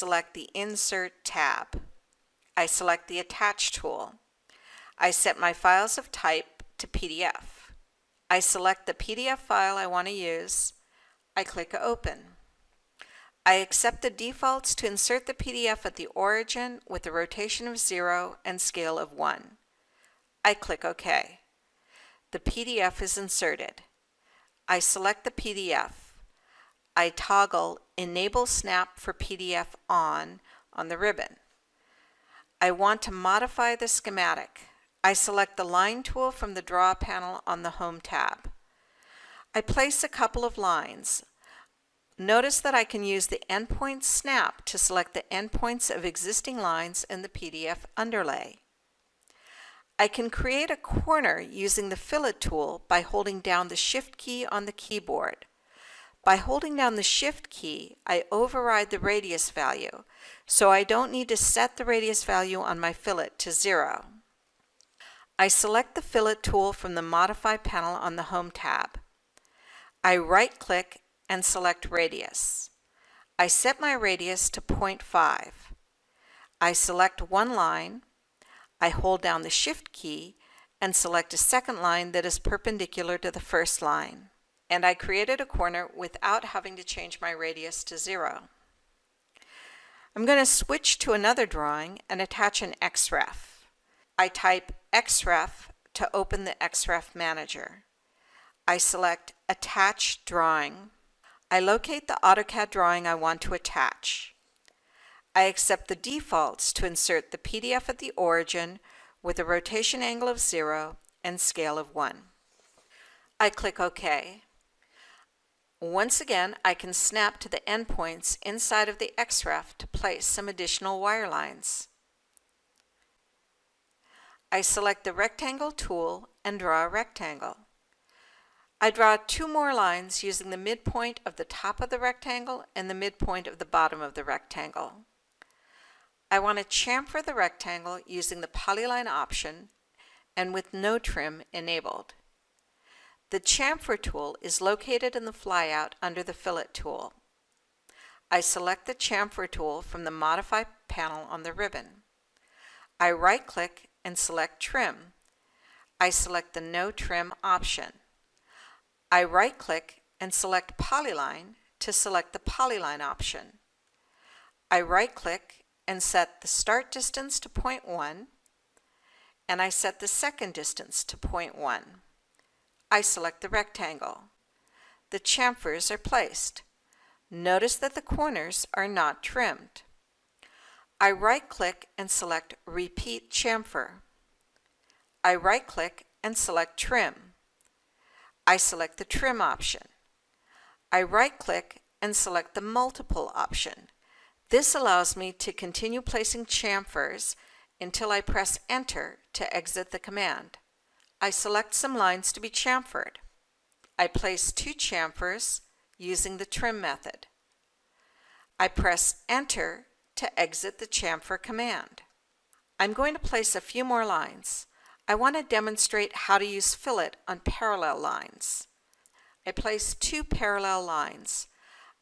select the Insert tab. I select the Attach tool. I set my files of type to PDF. I select the PDF file I want to use. I click Open. I accept the defaults to insert the PDF at the origin with a rotation of 0 and scale of 1. I click OK. The PDF is inserted. I select the PDF. I toggle Enable Snap for PDF on the ribbon. I want to modify the schematic. I select the Line tool from the Draw panel on the Home tab. I place a couple of lines. Notice that I can use the Endpoint Snap to select the endpoints of existing lines in the PDF underlay. I can create a corner using the Fillet tool by holding down the Shift key on the keyboard. By holding down the Shift key, I override the radius value, so I don't need to set the radius value on my fillet to 0. I select the Fillet tool from the Modify panel on the Home tab. I right-click and select Radius. I set my radius to 0.5. I select one line. I hold down the Shift key and select a second line that is perpendicular to the first line. And I created a corner without having to change my radius to 0. I'm going to switch to another drawing and attach an XREF. I type XREF to open the XREF Manager. I select Attach Drawing. I locate the Autocad drawing I want to attach. I accept the defaults to insert the PDF at the origin with a rotation angle of 0 and scale of 1. I click OK. Once again, I can snap to the endpoints inside of the XREF to place some additional wire lines. I select the Rectangle tool and draw a rectangle. I draw two more lines using the midpoint of the top of the rectangle and the midpoint of the bottom of the rectangle. I want to chamfer the rectangle using the polyline option and with no trim enabled. The chamfer tool is located in the flyout under the Fillet tool. I select the chamfer tool from the Modify panel on the ribbon. I right-click and select Trim. I select the No Trim option. I right-click and select Polyline to select the Polyline option. I right-click and set the start distance to 0.1, and I set the second distance to 0.1. I select the rectangle. The chamfers are placed. Notice that the corners are not trimmed. I right-click and select Repeat Chamfer. I right-click and select Trim. I select the Trim option. I right-click and select the Multiple option. This allows me to continue placing chamfers until I press Enter to exit the command. I select some lines to be chamfered. I place two chamfers using the Trim method. I press Enter to exit the chamfer command. I'm going to place a few more lines. I want to demonstrate how to use Fillet on parallel lines. I place two parallel lines.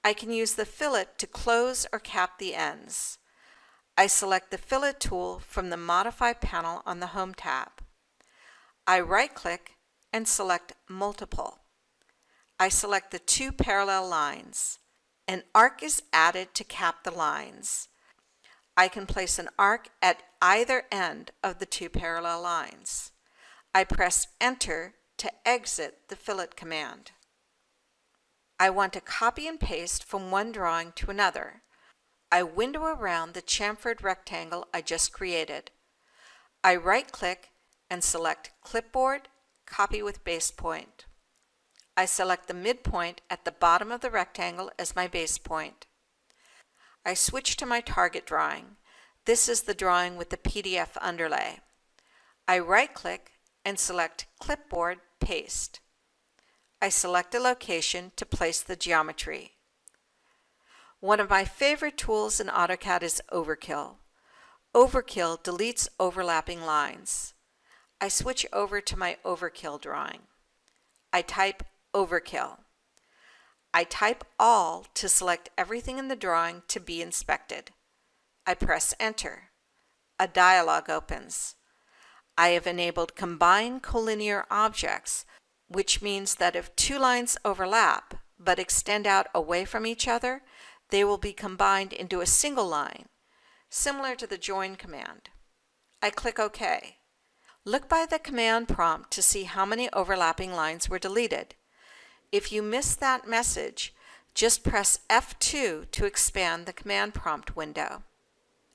I can use the fillet to close or cap the ends. I select the Fillet tool from the Modify panel on the Home tab. I right-click and select Multiple. I select the two parallel lines. An arc is added to cap the lines. I can place an arc at either end of the two parallel lines. I press Enter to exit the Fillet command. I want to copy and paste from one drawing to another. I window around the chamfered rectangle I just created. I right-click and select Clipboard, Copy with Base Point. I select the midpoint at the bottom of the rectangle as my base point. I switch to my target drawing. This is the drawing with the PDF underlay. I right-click and select Clipboard, Paste. I select a location to place the geometry. One of my favorite tools in AutoCAD is Overkill. Overkill deletes overlapping lines. I switch over to my Overkill drawing. I type Overkill. I type All to select everything in the drawing to be inspected. I press Enter. A dialog opens. I have enabled Combine Collinear Objects, which means that if two lines overlap but extend out away from each other, they will be combined into a single line, similar to the join command. I click OK. Look by the command prompt to see how many overlapping lines were deleted. If you miss that message, just press F2 to expand the command prompt window.